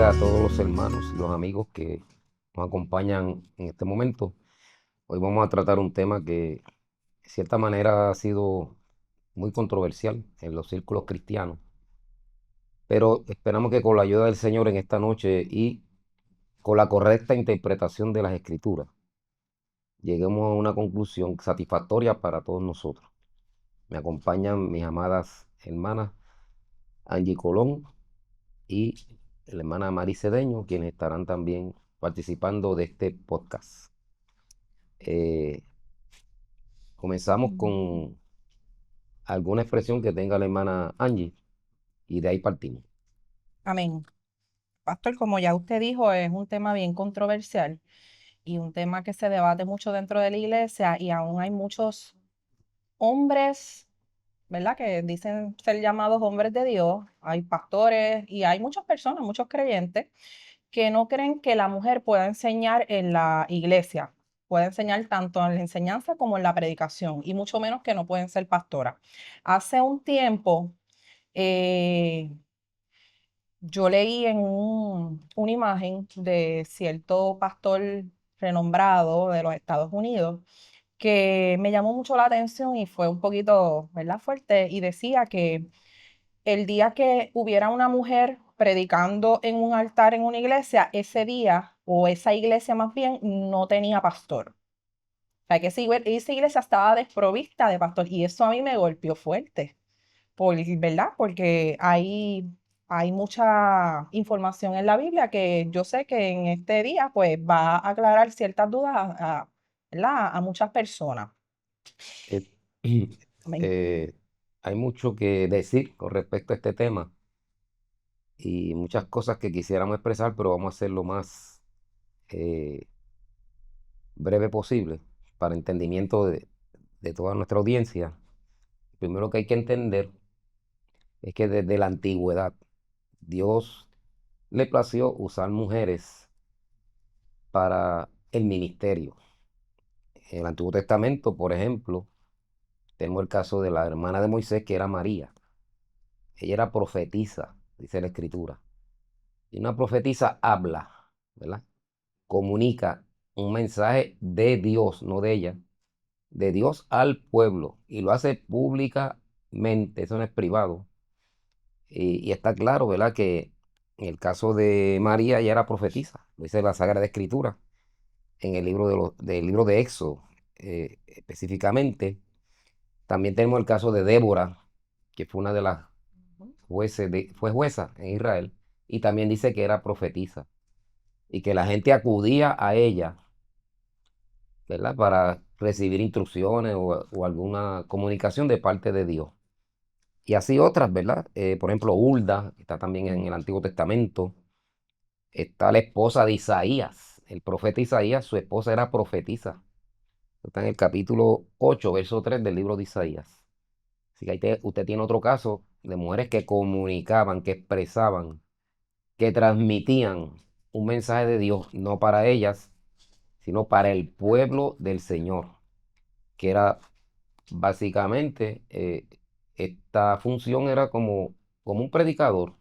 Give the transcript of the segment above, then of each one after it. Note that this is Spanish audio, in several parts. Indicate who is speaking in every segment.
Speaker 1: bendiga a todos los hermanos y los amigos que nos acompañan en este momento. Hoy vamos a tratar un tema que de cierta manera ha sido muy controversial en los círculos cristianos, pero esperamos que con la ayuda del Señor en esta noche y con la correcta interpretación de las Escrituras, lleguemos a una conclusión satisfactoria para todos nosotros. Me acompañan mis amadas hermanas Angie Colón y la hermana Mari Cedeño, quienes estarán también participando de este podcast. Eh, Comenzamos con alguna expresión que tenga la hermana Angie y de ahí partimos.
Speaker 2: Amén. Pastor, como ya usted dijo, es un tema bien controversial y un tema que se debate mucho dentro de la iglesia y aún hay muchos hombres, ¿verdad? Que dicen ser llamados hombres de Dios. Hay pastores y hay muchas personas, muchos creyentes, que no creen que la mujer pueda enseñar en la iglesia. Puede enseñar tanto en la enseñanza como en la predicación y mucho menos que no pueden ser pastoras. Hace un tiempo, eh, yo leí en una imagen de cierto pastor renombrado de los Estados Unidos que me llamó mucho la atención y fue un poquito, ¿verdad?, fuerte, y decía que el día que hubiera una mujer predicando en un altar en una iglesia, ese día o esa iglesia más bien no tenía pastor. O sea, que esa iglesia estaba desprovista de pastor y eso a mí me golpeó fuerte. ¿Verdad? Porque hay mucha información en la Biblia que yo sé que en este día pues va a aclarar ciertas dudas ¿verdad? A muchas personas.
Speaker 1: Eh,
Speaker 2: Amén.
Speaker 1: eh, Hay mucho que decir con respecto a este tema y muchas cosas que quisiéramos expresar, pero vamos a hacer lo más eh, breve posible para entendimiento de toda nuestra audiencia. Primero que hay que entender es que desde la antigüedad Dios le plació usar mujeres para el ministerio. En el Antiguo Testamento, por ejemplo, tenemos el caso de la hermana de Moisés, que era María. Ella era profetisa, dice la Escritura. Y una profetisa habla, ¿verdad? Comunica un mensaje de Dios, no de ella, de Dios al pueblo. Y lo hace públicamente, eso no es privado. Y está claro, ¿verdad? Que en el caso de María, ella era profetisa, lo dice la Sagrada Escritura, en el libro del libro de Éxodo, específicamente. También tenemos el caso de Débora, que fue una de las fue jueza en Israel, y también dice que era profetisa, y que la gente acudía a ella, ¿verdad? Para recibir instrucciones o alguna comunicación de parte de Dios. Y así otras, ¿verdad? Por ejemplo, Hulda, que está también en el Antiguo Testamento. Está la esposa de Isaías, el profeta Isaías, su esposa era profetisa. Está en el capítulo 8 verso 3 del libro de Isaías. Así que ahí usted tiene otro caso de mujeres que comunicaban, que expresaban, que transmitían un mensaje de Dios, no para ellas, sino para el pueblo del Señor, que era básicamente, esta función era como un predicador,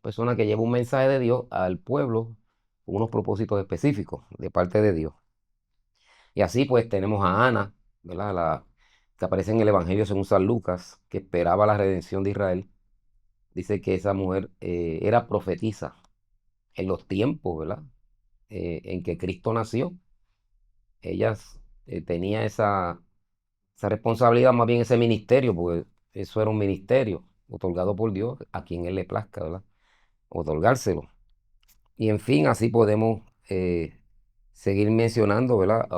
Speaker 1: persona que lleva un mensaje de Dios al pueblo con unos propósitos específicos de parte de Dios. Y así pues tenemos a Ana, ¿verdad? Que aparece en el Evangelio según San Lucas, que esperaba la redención de Israel. Dice que esa mujer era profetisa en los tiempos, ¿verdad? En que Cristo nació. Ella tenía esa responsabilidad, más bien ese ministerio, porque eso era un ministerio otorgado por Dios a quien Él le plazca, ¿verdad? Otorgárselo. Y en fin, así podemos seguir mencionando, ¿verdad?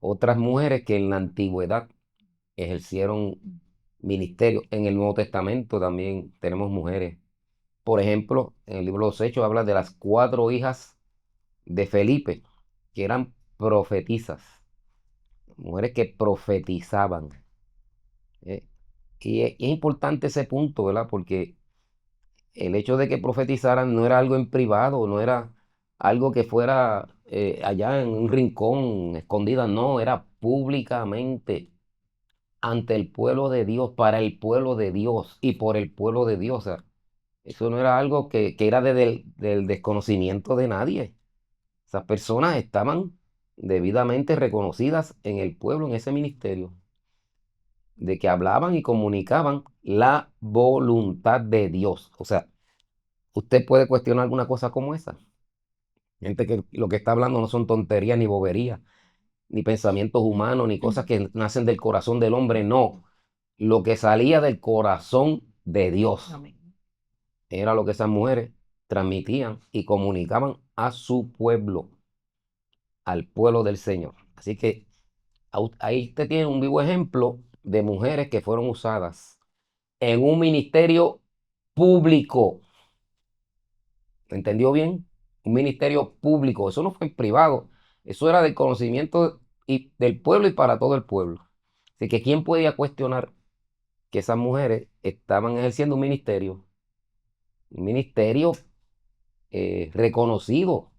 Speaker 1: Otras mujeres que en la antigüedad ejercieron ministerio. En el Nuevo Testamento también tenemos mujeres. Por ejemplo, en el libro de los Hechos habla de las cuatro hijas de Felipe, que eran profetisas, mujeres que profetizaban. ¿Eh? Y es importante ese punto, ¿verdad? Porque el hecho de que profetizaran no era algo en privado, no era algo que fuera allá en un rincón, escondida, no, era públicamente ante el pueblo de Dios, para el pueblo de Dios y por el pueblo de Dios. O sea, Eso no era algo que era del desconocimiento de nadie. Esas personas estaban debidamente reconocidas en el pueblo, en ese ministerio, de que hablaban y comunicaban la voluntad de Dios. O sea, usted puede cuestionar alguna cosa como esa. Gente que lo que está hablando no son tonterías ni boberías, ni pensamientos humanos, ni cosas que nacen del corazón del hombre, no. Lo que salía del corazón de Dios
Speaker 2: Amén.
Speaker 1: era lo que esas mujeres transmitían y comunicaban a su pueblo, al pueblo del Señor. Así que ahí usted tiene un vivo ejemplo de mujeres que fueron usadas en un ministerio público. ¿Me entendió bien? Un ministerio público. Eso no fue en privado. Eso era del conocimiento del pueblo y para todo el pueblo. Así que ¿quién podía cuestionar que esas mujeres estaban ejerciendo un ministerio reconocido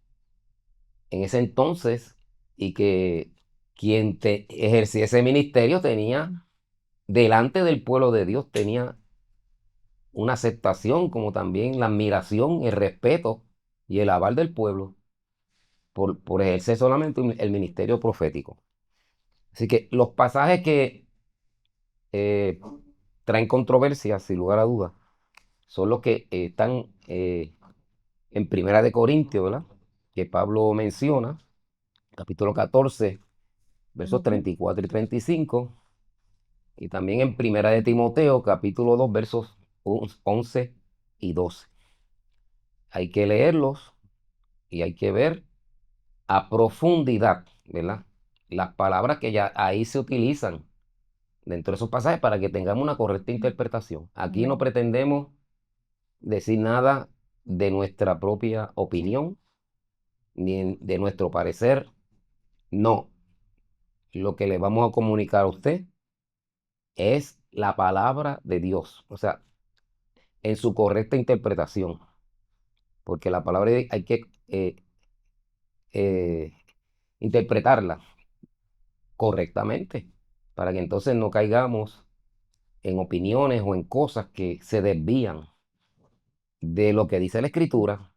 Speaker 1: en ese entonces y que quien ejercía ese ministerio tenía delante del pueblo de Dios, tenía una aceptación como también la admiración, el respeto y el aval del pueblo por ejercer solamente el ministerio profético. Así que los pasajes que eh, traen controversia, sin lugar a dudas, son los que están en Primera de Corintios, ¿verdad? Que Pablo menciona, capítulo 14, versos 34 y 35, y también en Primera de Timoteo, capítulo 2, versos 11 y 12. Hay que leerlos y hay que ver a profundidad, ¿verdad? Las palabras que ya ahí se utilizan dentro de esos pasajes para que tengamos una correcta interpretación. Aquí no pretendemos decir nada de nuestra propia opinión ni de nuestro parecer. No, lo que le vamos a comunicar a usted es la palabra de Dios, o sea, en su correcta interpretación, porque la palabra de Dios hay que eh, interpretarla correctamente para que entonces no caigamos en opiniones o en cosas que se desvían de lo que dice la Escritura.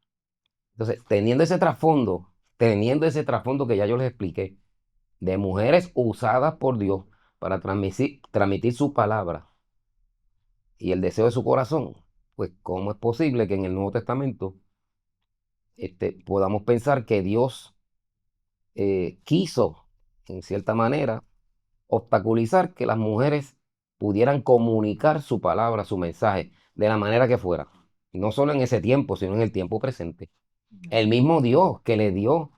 Speaker 1: Entonces, teniendo ese trasfondo que ya yo les expliqué, de mujeres usadas por Dios para transmitir su palabra y el deseo de su corazón, pues ¿cómo es posible que en el Nuevo Testamento podamos pensar que Dios quiso, en cierta manera, obstaculizar que las mujeres pudieran comunicar su palabra, su mensaje, de la manera que fuera? No solo en ese tiempo, sino en el tiempo presente. El mismo Dios que le dio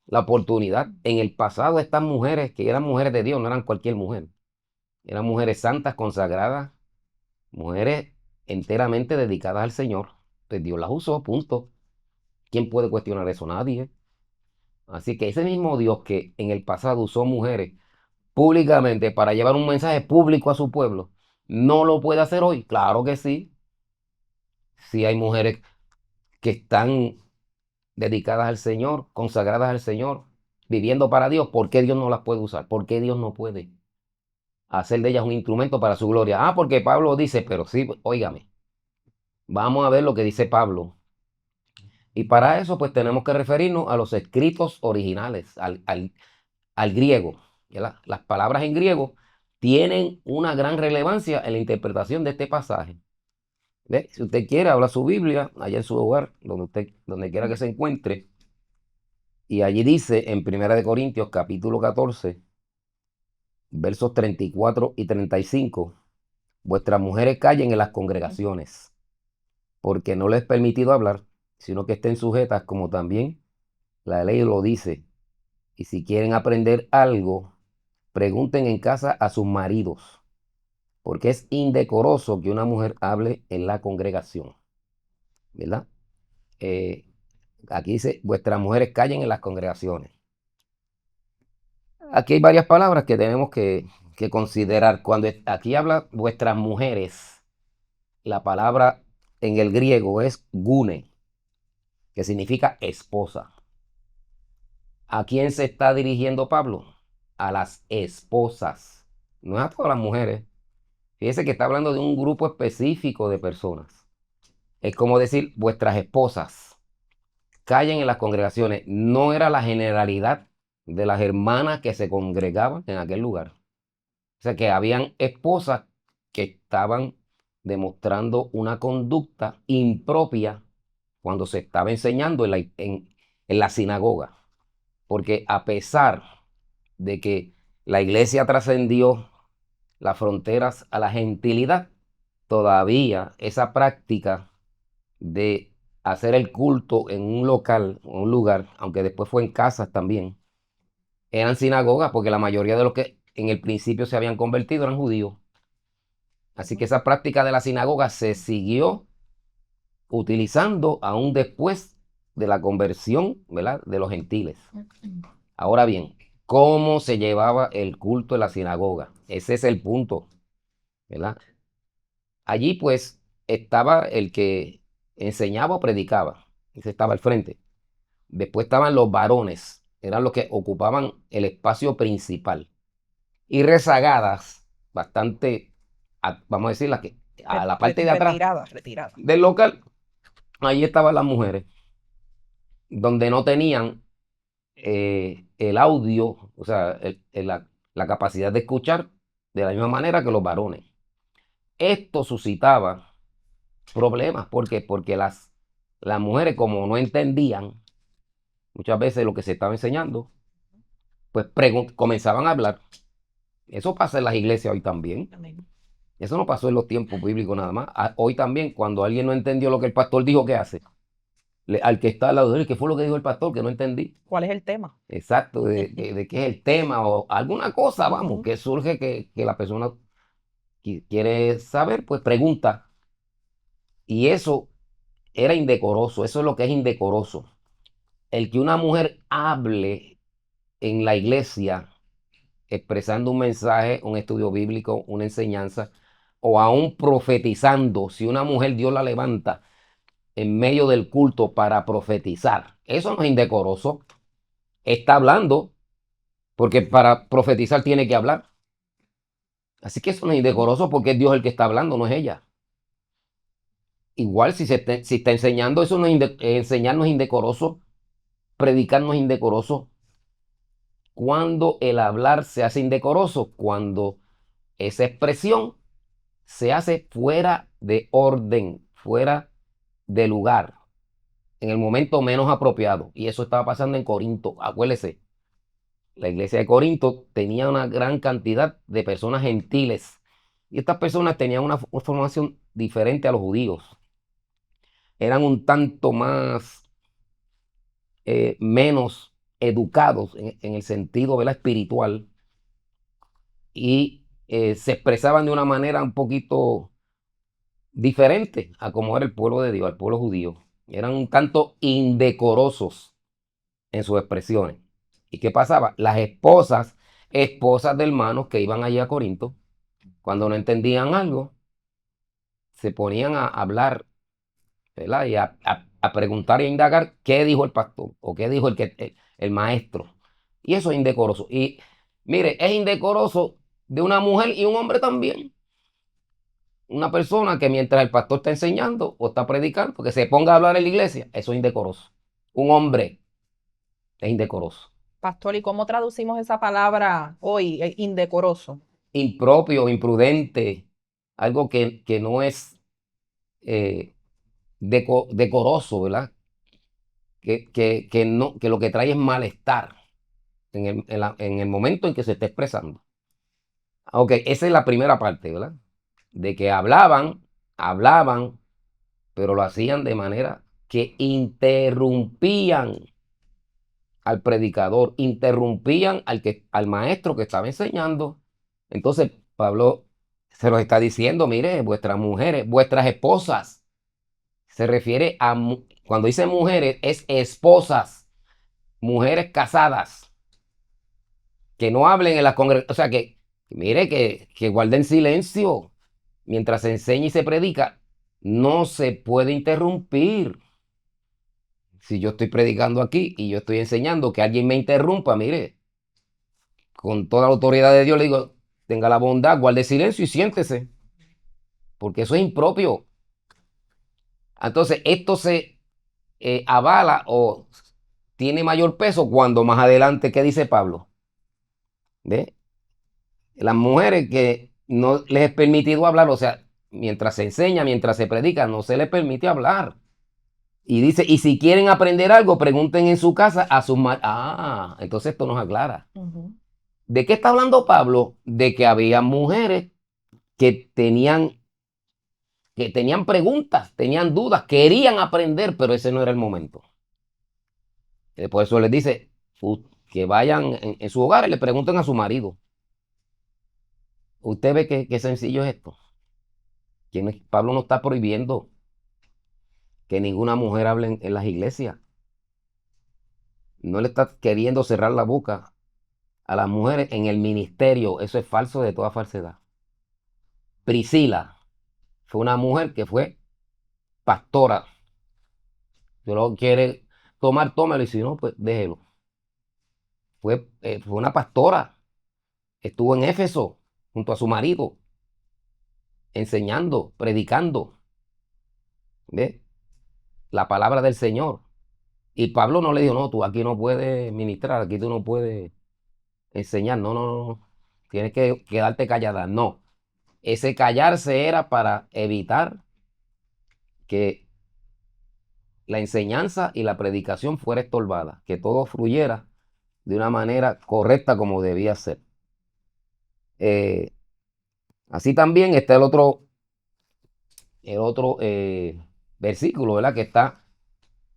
Speaker 1: la oportunidad en el pasado a estas mujeres, que eran mujeres de Dios, no eran cualquier mujer. Eran mujeres santas, consagradas, mujeres enteramente dedicadas al Señor. Pues Dios las usó, punto. ¿Quién puede cuestionar eso? Nadie. Así que ese mismo Dios que en el pasado usó mujeres públicamente para llevar un mensaje público a su pueblo, ¿no lo puede hacer hoy? Claro que sí. Si hay mujeres que están dedicadas al Señor, consagradas al Señor, viviendo para Dios, ¿por qué Dios no las puede usar? ¿Por qué Dios no puede hacer de ellas un instrumento para su gloria? Ah, porque Pablo dice, pero sí, óigame, vamos a ver lo que dice Pablo. Y para eso, pues tenemos que referirnos a los escritos originales, al griego. Las palabras en griego tienen una gran relevancia en la interpretación de este pasaje. ¿Ve? Si usted quiere, habla su Biblia allá en su hogar, donde quiera que se encuentre. Y allí dice en Primera de Corintios, capítulo 14, versos 34 y 35, vuestras mujeres callen en las congregaciones, porque no les es permitido hablar, sino que estén sujetas como también la ley lo dice. Y si quieren aprender algo, pregunten en casa a sus maridos, porque es indecoroso que una mujer hable en la congregación, ¿verdad? Eh, Aquí dice, vuestras mujeres callen en las congregaciones. Aquí hay varias palabras que tenemos que considerar. Cuando aquí habla vuestras mujeres, la palabra en el griego es gune, que significa esposa. ¿A quién se está dirigiendo Pablo? A las esposas, no es a todas las mujeres. Fíjese que está hablando de un grupo específico de personas. Es como decir, vuestras esposas callen en las congregaciones. No era la generalidad de las hermanas que se congregaban en aquel lugar. O sea que habían esposas que estaban demostrando una conducta impropia cuando se estaba enseñando en la sinagoga. Porque a pesar de que la iglesia trascendió las fronteras a la gentilidad, todavía esa práctica de hacer el culto en un local, en un lugar, aunque después fue en casas también, eran sinagogas porque la mayoría de los que en el principio se habían convertido eran judíos. Así que esa práctica de la sinagoga se siguió utilizando aún después de la conversión, ¿verdad?, de los gentiles. Ahora bien, ¿cómo se llevaba el culto en la sinagoga? Ese es el punto, ¿verdad? Allí pues estaba el que enseñaba o predicaba, ese estaba al frente. Después estaban los varones, eran los que ocupaban el espacio principal. Y rezagadas, bastante, vamos a decir, a la parte de atrás
Speaker 2: Retirada, retirada.
Speaker 1: del local, ahí estaban las mujeres, donde no tenían el audio, o sea, la capacidad de escuchar de la misma manera que los varones. Esto suscitaba problemas. ¿Por qué? Porque las mujeres, como no entendían muchas veces lo que se estaba enseñando, pues comenzaban a hablar. Eso pasa en las iglesias hoy también.
Speaker 2: Amén.
Speaker 1: Eso no pasó en los tiempos bíblicos nada más. Hoy también, cuando alguien no entendió lo que el pastor dijo, ¿qué hace? Al que está al lado de él, ¿qué fue lo que dijo el pastor? Que no entendí.
Speaker 2: ¿Cuál es el tema?
Speaker 1: Exacto, de qué es el tema o alguna cosa, vamos,
Speaker 2: Ujú.
Speaker 1: que surge que la persona quiere saber, pues pregunta. Y eso era indecoroso, eso es lo que es indecoroso. El que una mujer hable en la iglesia expresando un mensaje, un estudio bíblico, una enseñanza, o aún profetizando, si una mujer Dios la levanta en medio del culto para profetizar, eso no es indecoroso. Está hablando, porque para profetizar tiene que hablar. Así que eso no es indecoroso porque es Dios el que está hablando, no es ella. Igual si está enseñando, eso no es enseñar no es indecoroso, predicar no es indecoroso. Cuando el hablar se hace indecoroso, cuando esa expresión se hace fuera de orden, fuera de lugar, en el momento menos apropiado. Y eso estaba pasando en Corinto. Acuérdese, la iglesia de Corinto tenía una gran cantidad de personas gentiles. Y estas personas tenían una formación diferente a los judíos. Eran un tanto más, menos educados en el sentido de la espiritual y se expresaban de una manera un poquito diferente a como era el pueblo de Dios, el pueblo judío. Eran un tanto indecorosos en sus expresiones. ¿Y qué pasaba? Las esposas de hermanos que iban allí a Corinto, cuando no entendían algo, se ponían a hablar, ¿verdad? Y a preguntar y a indagar qué dijo el pastor o qué dijo el maestro. Y eso es indecoroso. Y mire, es indecoroso de una mujer y un hombre también. Una persona que mientras el pastor está enseñando o está predicando, que se ponga a hablar en la iglesia, eso es indecoroso. Un hombre es indecoroso.
Speaker 2: Pastor, ¿y cómo traducimos esa palabra hoy? Indecoroso.
Speaker 1: Impropio, imprudente, algo que no es eh, decoroso, ¿verdad? Que lo que trae es malestar en el momento en que se está expresando. Ok, esa es la primera parte, ¿verdad? De que hablaban, pero lo hacían de manera que interrumpían al predicador, interrumpían al maestro que estaba enseñando. Entonces, Pablo se los está diciendo, mire, vuestras mujeres, vuestras esposas, se refiere a, cuando dice mujeres, es esposas, mujeres casadas, que no hablen en la congregación, o sea, mire, que guarden silencio mientras se enseña y se predica. No se puede interrumpir. Si yo estoy predicando aquí y yo estoy enseñando, que alguien me interrumpa, mire, con toda la autoridad de Dios le digo, tenga la bondad, guarde silencio y siéntese, porque eso es impropio. Entonces, esto se avala o tiene mayor peso cuando más adelante, ¿qué dice Pablo? ¿Ve? Las mujeres que no les es permitido hablar, o sea, mientras se enseña, mientras se predica, no se les permite hablar. Y dice, y si quieren aprender algo, pregunten en su casa a sus maridos. Ah, entonces esto nos aclara.
Speaker 2: Ujú.
Speaker 1: ¿De qué está hablando Pablo? De que había mujeres que tenían preguntas, tenían dudas, querían aprender, pero ese no era el momento. Por eso les dice que vayan en su hogar y le pregunten a su marido. Usted ve qué sencillo es esto. Pablo no está prohibiendo que ninguna mujer hable en las iglesias. No le está queriendo cerrar la boca a las mujeres en el ministerio. Eso es falso de toda falsedad. Priscila fue una mujer que fue pastora. Si lo quiere tomar, tómalo, y si no, pues déjelo. Fue una pastora. Estuvo en Éfeso junto a su marido, enseñando, predicando, ¿ves? La palabra del Señor. Y Pablo no le dijo, no, tú aquí no puedes ministrar, aquí tú no puedes enseñar. No, no, no, no. Tienes que quedarte callada. No. Ese callarse era para evitar que la enseñanza y la predicación fuera estorbada, que todo fluyera de una manera correcta como debía ser. Eh, Así también está el otro versículo, ¿verdad? Que está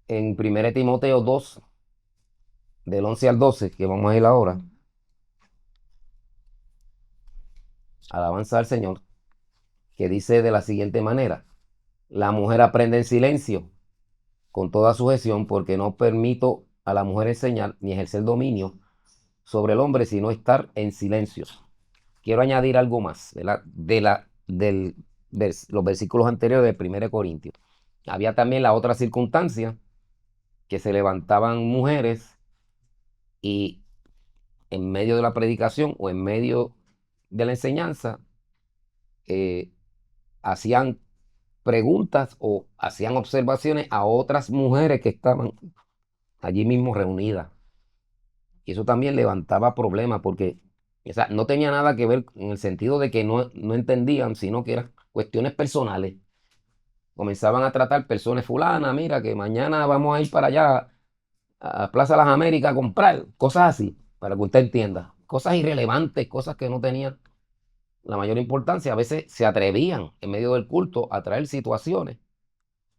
Speaker 1: en 1 Timoteo 2, del 11 al 12, que vamos a ir ahora. Alabanza al Señor, que dice de la siguiente manera: la mujer aprende en silencio, con toda sujeción, porque no permito a la mujer enseñar ni ejercer dominio sobre el hombre, sino estar en silencio. Quiero añadir algo más, ¿verdad? Los versículos anteriores de 1 Corintios. Había también la otra circunstancia, que se levantaban mujeres y en medio de la predicación o en medio de la enseñanza eh, hacían preguntas o hacían observaciones a otras mujeres que estaban allí mismo reunidas. Y eso también levantaba problemas porque, o sea, no tenía nada que ver en el sentido de que no entendían, sino que eran cuestiones personales. Comenzaban a tratar personas fulana, mira que mañana vamos a ir para allá a Plaza Las Américas a comprar, cosas así, para que usted entienda. Cosas irrelevantes, cosas que no tenían la mayor importancia. A veces se atrevían en medio del culto a traer situaciones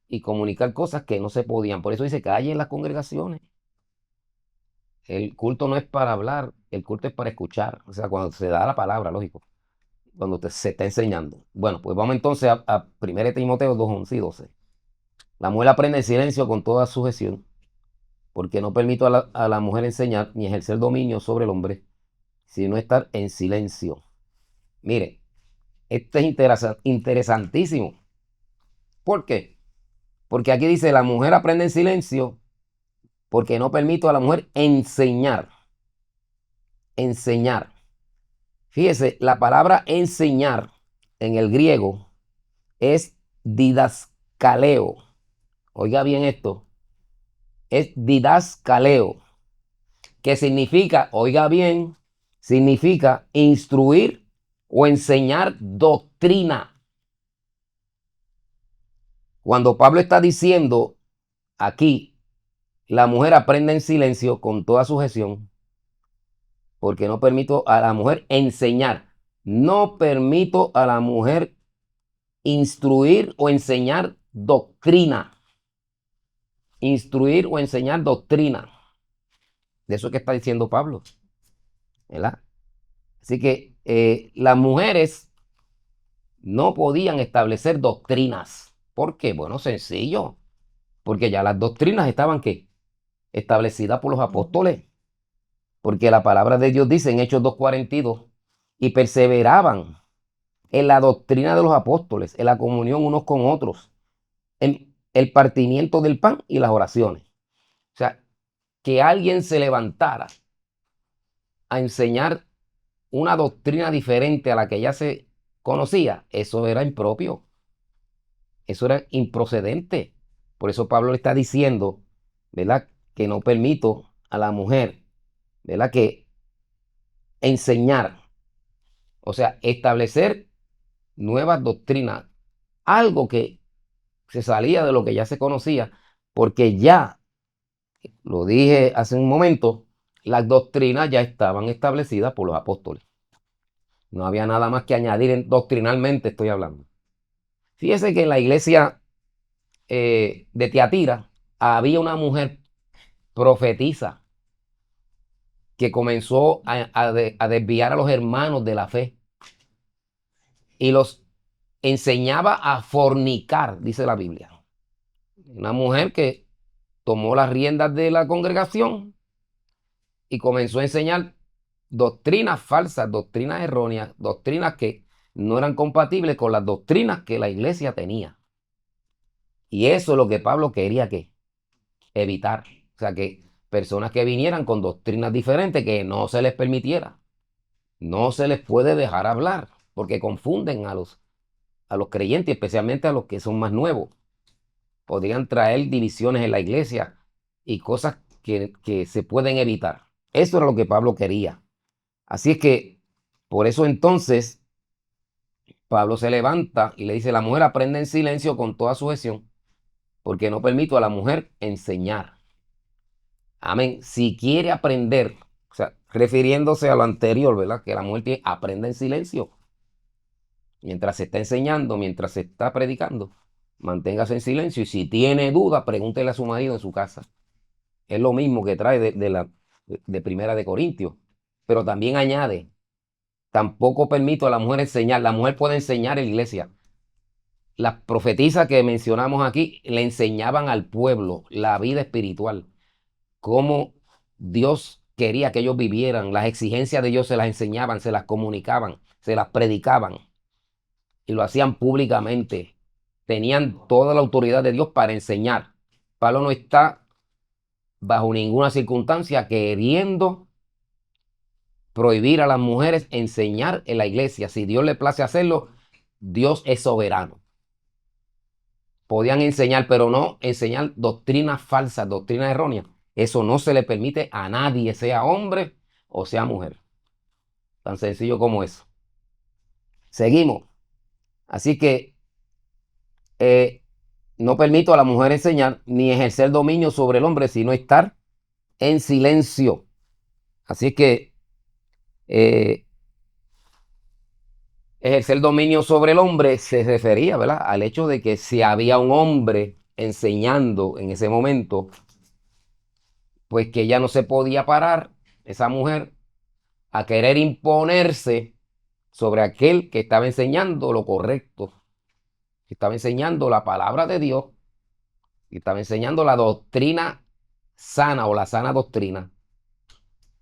Speaker 1: y comunicar cosas que no se podían. Por eso dice, calle en las congregaciones. El culto no es para hablar, el culto es para escuchar. O sea, cuando se da la palabra, lógico, cuando se está enseñando. Bueno, pues vamos entonces a 1 Timoteo 2, 11 y 12. La mujer aprende en silencio con toda sujeción, porque no permito a la mujer enseñar ni ejercer dominio sobre el hombre, sino estar en silencio. Mire, esto es interesantísimo. ¿Por qué? Porque aquí dice, la mujer aprende en silencio porque no permito a la mujer enseñar. Enseñar. Fíjese, la palabra enseñar en el griego es didascaleo. Oiga bien esto, es didascaleo, que significa, oiga bien, significa instruir o enseñar doctrina. Cuando Pablo está diciendo aquí, la mujer aprende en silencio con toda sujeción, porque no permito a la mujer enseñar. No permito a la mujer instruir o enseñar doctrina. Instruir o enseñar doctrina. De eso es que está diciendo Pablo, ¿verdad? Así que las mujeres no podían establecer doctrinas. ¿Por qué? Bueno, sencillo. Porque ya las doctrinas estaban ¿qué? Establecidas por los apóstoles. Porque la palabra de Dios dice en Hechos 2:42, y perseveraban en la doctrina de los apóstoles, en la comunión unos con otros, en el partimiento del pan y las oraciones. O sea, que alguien se levantara a enseñar una doctrina diferente a la que ya se conocía, eso era impropio. Eso era improcedente. Por eso Pablo le está diciendo, ¿verdad? Que no permito a la mujer, ¿verdad? Que enseñar, o sea, establecer nuevas doctrinas, algo que se salía de lo que ya se conocía, porque ya, lo dije hace un momento, las doctrinas ya estaban establecidas por los apóstoles. No había nada más que añadir doctrinalmente, estoy hablando. Fíjese que en la iglesia de Tiatira había una mujer profetisa que comenzó a desviar a los hermanos de la fe y los enseñaba a fornicar, dice la Biblia. Una mujer que tomó las riendas de la congregación y comenzó a enseñar doctrinas falsas, doctrinas erróneas, doctrinas que no eran compatibles con las doctrinas que la iglesia tenía. Y eso es lo que Pablo quería que evitar. O sea, que personas que vinieran con doctrinas diferentes, que no se les permitiera. No se les puede dejar hablar, porque confunden a los creyentes, especialmente a los que son más nuevos. Podrían traer divisiones en la iglesia y cosas que se pueden evitar. Eso era lo que Pablo quería. Así es que, por eso entonces, Pablo se levanta y le dice, la mujer aprende en silencio con toda sujeción, porque no permito a la mujer enseñar. Amén. Si quiere aprender, o sea, refiriéndose a lo anterior, ¿verdad? Que la mujer aprende en silencio. Mientras se está enseñando, mientras se está predicando, manténgase en silencio. Y si tiene duda, pregúntele a su marido en su casa. Es lo mismo que trae de Primera de Corintios. Pero también añade, tampoco permito a la mujer enseñar. La mujer puede enseñar en la iglesia. Las profetisas que mencionamos aquí le enseñaban al pueblo la vida espiritual, cómo Dios quería que ellos vivieran, las exigencias de Dios se las enseñaban, se las comunicaban, se las predicaban y lo hacían públicamente. Tenían toda la autoridad de Dios para enseñar. Pablo no está bajo ninguna circunstancia queriendo prohibir a las mujeres enseñar en la iglesia. Si Dios le place hacerlo, Dios es soberano. Podían enseñar, pero no enseñar doctrinas falsas, doctrinas erróneas. Eso no se le permite a nadie, sea hombre o sea mujer. Tan sencillo como eso. Seguimos. Así que no permito a la mujer enseñar ni ejercer dominio sobre el hombre, sino estar en silencio. Así que eh, ejercer dominio sobre el hombre se refería, ¿verdad?, al hecho de que si había un hombre enseñando en ese momento, pues que ella no se podía parar, esa mujer, a querer imponerse sobre aquel que estaba enseñando lo correcto, que estaba enseñando la palabra de Dios, que estaba enseñando la doctrina sana o la sana doctrina.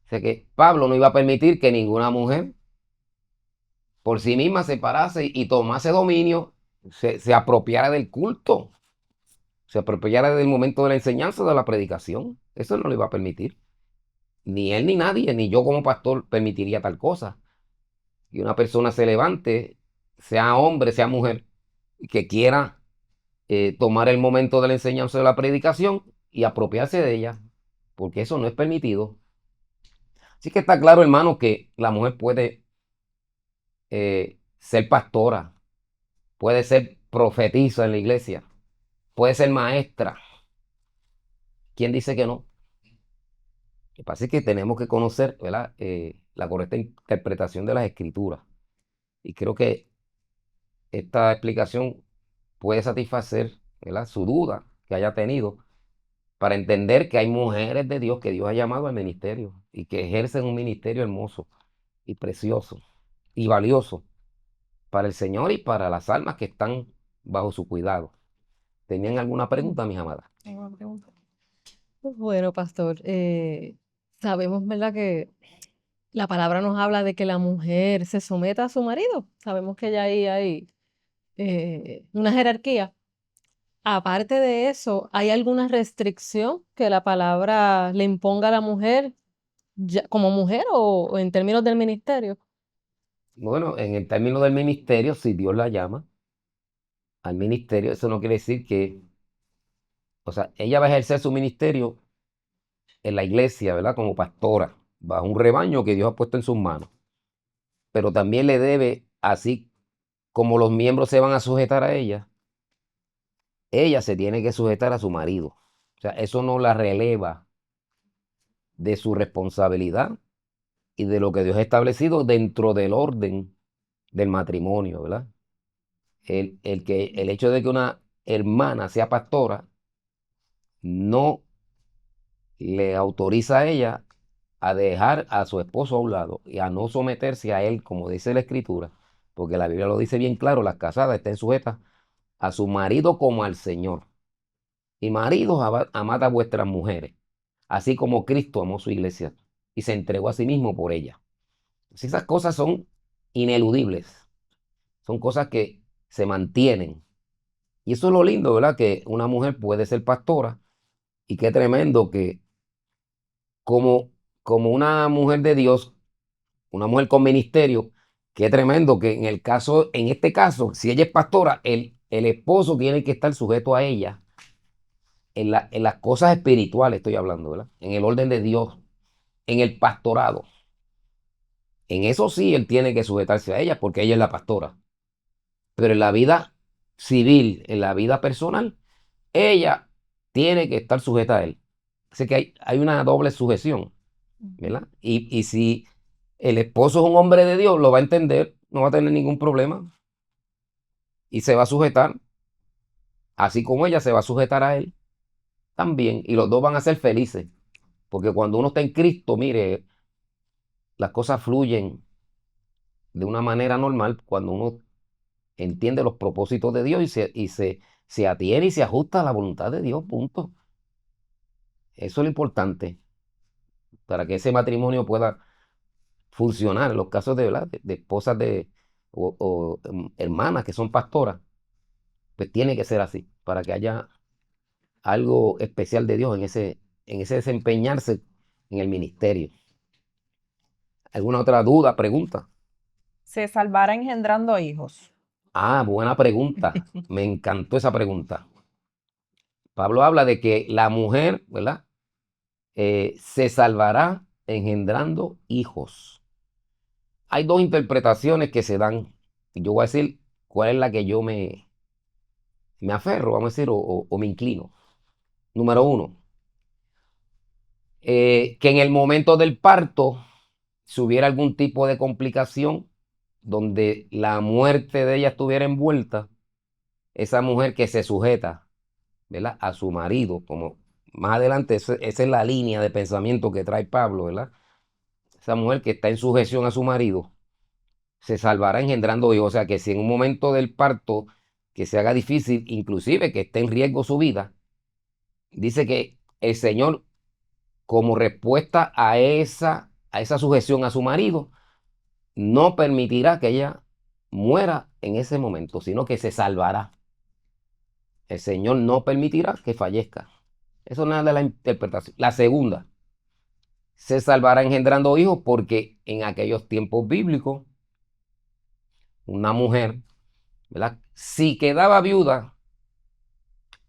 Speaker 1: O sea que Pablo no iba a permitir que ninguna mujer por sí misma se parase y tomase dominio, se apropiara del culto, se apropiara del momento de la enseñanza, de la predicación. Eso no lo iba a permitir. Ni él ni nadie, ni yo como pastor permitiría tal cosa. Que una persona se levante, sea hombre, sea mujer, que quiera tomar el momento de la enseñanza de la predicación y apropiarse de ella, porque eso no es permitido. Así que está claro, hermano, que la mujer puede ser pastora, puede ser profetisa en la iglesia, puede ser maestra. ¿Quién dice que no? Lo que pasa es que tenemos que conocer, ¿verdad?, la correcta interpretación de las escrituras. Y creo que esta explicación puede satisfacer, ¿verdad?, su duda que haya tenido para entender que hay mujeres de Dios que Dios ha llamado al ministerio y que ejercen un ministerio hermoso y precioso y valioso para el Señor y para las almas que están bajo su cuidado. ¿Tenían alguna pregunta, mis amadas?
Speaker 2: Tengo una pregunta.
Speaker 3: Bueno, pastor, sabemos, ¿verdad?, que la palabra nos habla de que la mujer se someta a su marido. Sabemos que ya ahí hay una jerarquía. Aparte de eso, ¿hay alguna restricción que la palabra le imponga a la mujer como mujer o en términos del ministerio?
Speaker 1: Bueno, en el término del ministerio, si Dios la llama al ministerio, eso no quiere decir que, o sea, ella va a ejercer su ministerio en la iglesia, ¿verdad? Como pastora, bajo un rebaño que Dios ha puesto en sus manos. Pero también le debe, así como los miembros se van a sujetar a ella se tiene que sujetar a su marido. O sea, eso no la releva de su responsabilidad y de lo que Dios ha establecido dentro del orden del matrimonio, ¿verdad? El hecho de que una hermana sea pastora no le autoriza a ella a dejar a su esposo a un lado y a no someterse a él, como dice la Escritura, porque la Biblia lo dice bien claro, las casadas estén sujetas a su marido como al Señor. Y maridos, amad a vuestras mujeres, así como Cristo amó su iglesia y se entregó a sí mismo por ella. Si esas cosas son ineludibles, son cosas que se mantienen. Y eso es lo lindo, ¿verdad? Que una mujer puede ser pastora y qué tremendo que como, como una mujer de Dios, una mujer con ministerio, qué tremendo que en este caso, si ella es pastora, el esposo tiene que estar sujeto a ella en las cosas espirituales, estoy hablando, ¿verdad? En el orden de Dios, en el pastorado. En eso sí, él tiene que sujetarse a ella porque ella es la pastora. Pero en la vida civil, en la vida personal, ella tiene que estar sujeta a él. Así que hay una doble sujeción, ¿verdad? Y si el esposo es un hombre de Dios, lo va a entender, no va a tener ningún problema y se va a sujetar, así como ella se va a sujetar a él también, y los dos van a ser felices, porque cuando uno está en Cristo, mire, las cosas fluyen de una manera normal cuando uno entiende los propósitos de Dios se atiene y se ajusta a la voluntad de Dios, punto. Eso es lo importante para que ese matrimonio pueda funcionar. En los casos de, ¿verdad? De esposas o hermanas que son pastoras, pues tiene que ser así, para que haya algo especial de Dios en ese desempeñarse en el ministerio. ¿Alguna otra duda, pregunta?
Speaker 2: Se salvará engendrando hijos.
Speaker 1: Ah, buena pregunta. Me encantó esa pregunta. Pablo habla de que la mujer, ¿verdad? Se salvará engendrando hijos. Hay dos interpretaciones que se dan. Yo voy a decir cuál es la que yo me aferro, vamos a decir, o me inclino. Número uno, que en el momento del parto, si hubiera algún tipo de complicación donde la muerte de ella estuviera envuelta, esa mujer que se sujeta, ¿verdad? A su marido, como más adelante, esa es la línea de pensamiento que trae Pablo, ¿verdad? Esa mujer que está en sujeción a su marido, se salvará engendrando hijos. O sea que si en un momento del parto que se haga difícil, inclusive que esté en riesgo su vida, dice que el Señor, como respuesta a esa sujeción a su marido, no permitirá que ella muera en ese momento, sino que se salvará. El Señor no permitirá que fallezca. Eso es una de las interpretaciones. La segunda, se salvará engendrando hijos porque en aquellos tiempos bíblicos, una mujer, ¿verdad? Si quedaba viuda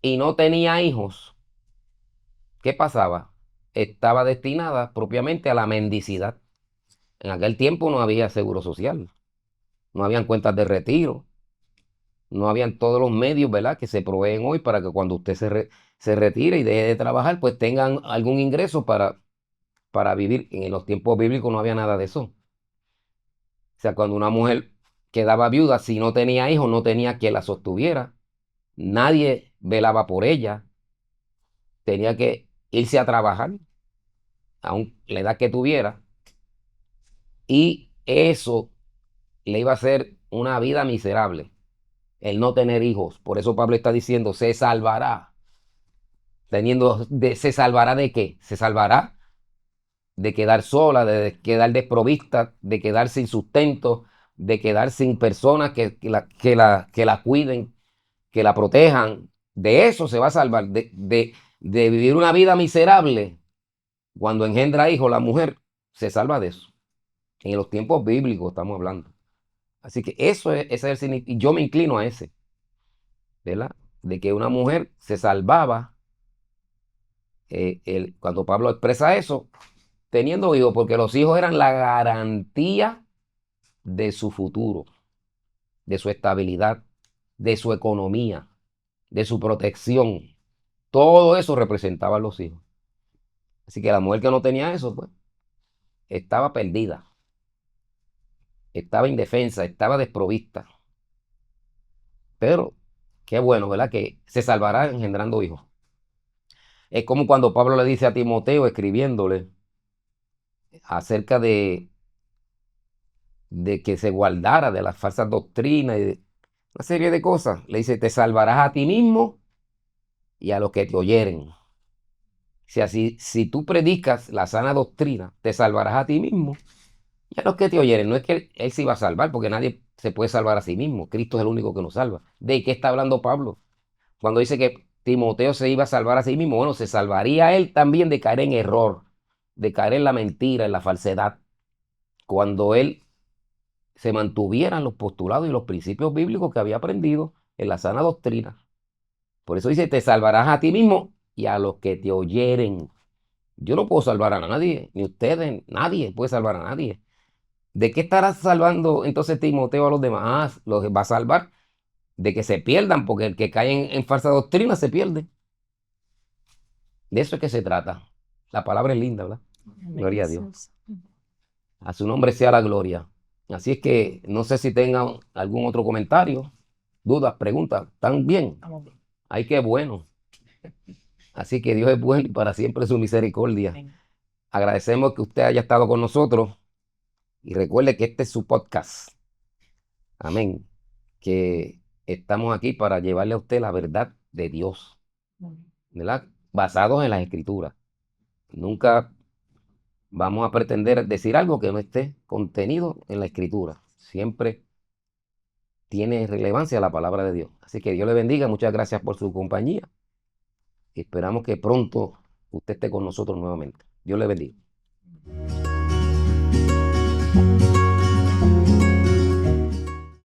Speaker 1: y no tenía hijos, ¿qué pasaba? Estaba destinada propiamente a la mendicidad. En aquel tiempo no había seguro social, no habían cuentas de retiro, no habían todos los medios, ¿verdad? Que se proveen hoy para que cuando usted se retire y deje de trabajar, pues tengan algún ingreso para vivir. En los tiempos bíblicos no había nada de eso. O sea, cuando una mujer quedaba viuda, si no tenía hijos, no tenía quien la sostuviera, nadie velaba por ella, tenía que irse a trabajar, aun la edad que tuviera, y eso le iba a hacer una vida miserable, el no tener hijos. Por eso Pablo está diciendo, se salvará. ¿Se salvará de qué? Se salvará de quedar sola, de quedar desprovista, de quedar sin sustento, de quedar sin personas que la cuiden, que la protejan. De eso se va a salvar, de vivir una vida miserable. Cuando engendra hijos, la mujer se salva de eso. En los tiempos bíblicos estamos hablando. Así que ese es el significado. Y yo me inclino a ese. ¿verdad? De que una mujer se salvaba, cuando Pablo expresa eso, teniendo hijos, porque los hijos eran la garantía de su futuro, de su estabilidad, de su economía, de su protección. Todo eso representaba a los hijos. Así que la mujer que no tenía eso, pues, estaba perdida, estaba indefensa, estaba desprovista. Pero qué bueno, ¿verdad? Que se salvará engendrando hijos. Es como cuando Pablo le dice a Timoteo, escribiéndole acerca de que se guardara de las falsas doctrinas y de una serie de cosas. Le dice, te salvarás a ti mismo y a los que te oyeren. Si así, si tú predicas la sana doctrina, te salvarás a ti mismo y a los que te oyeren. No es que él se iba a salvar, porque nadie se puede salvar a sí mismo. Cristo es el único que nos salva. ¿De qué está hablando Pablo? Cuando dice que Timoteo se iba a salvar a sí mismo, bueno, se salvaría él también de caer en error, de caer en la mentira, en la falsedad, cuando él se mantuviera en los postulados y los principios bíblicos que había aprendido en la sana doctrina. Por eso dice, te salvarás a ti mismo y a los que te oyeren. Yo no puedo salvar a nadie, ni ustedes, nadie puede salvar a nadie. ¿De qué estará salvando entonces Timoteo a los demás? Ah, los va a salvar de que se pierdan, porque el que cae en falsa doctrina se pierde. De eso es que se trata. La palabra es linda, ¿verdad? Gloria a Dios. A su nombre sea la gloria. Así es que no sé si tengan algún otro comentario, dudas, preguntas. ¿Están bien?
Speaker 2: Estamos bien.
Speaker 1: Ay, qué bueno. Así que Dios es bueno y para siempre su misericordia.
Speaker 2: Amén.
Speaker 1: Agradecemos que usted haya estado con nosotros y recuerde que este es su podcast. Amén. Que estamos aquí para llevarle a usted la verdad de Dios, ¿verdad? Basados en las Escrituras. Nunca vamos a pretender decir algo que no esté contenido en la Escritura. Siempre tiene relevancia la palabra de Dios. Así que Dios le bendiga. Muchas gracias por su compañía. Esperamos que pronto usted esté con nosotros nuevamente. Dios le bendiga.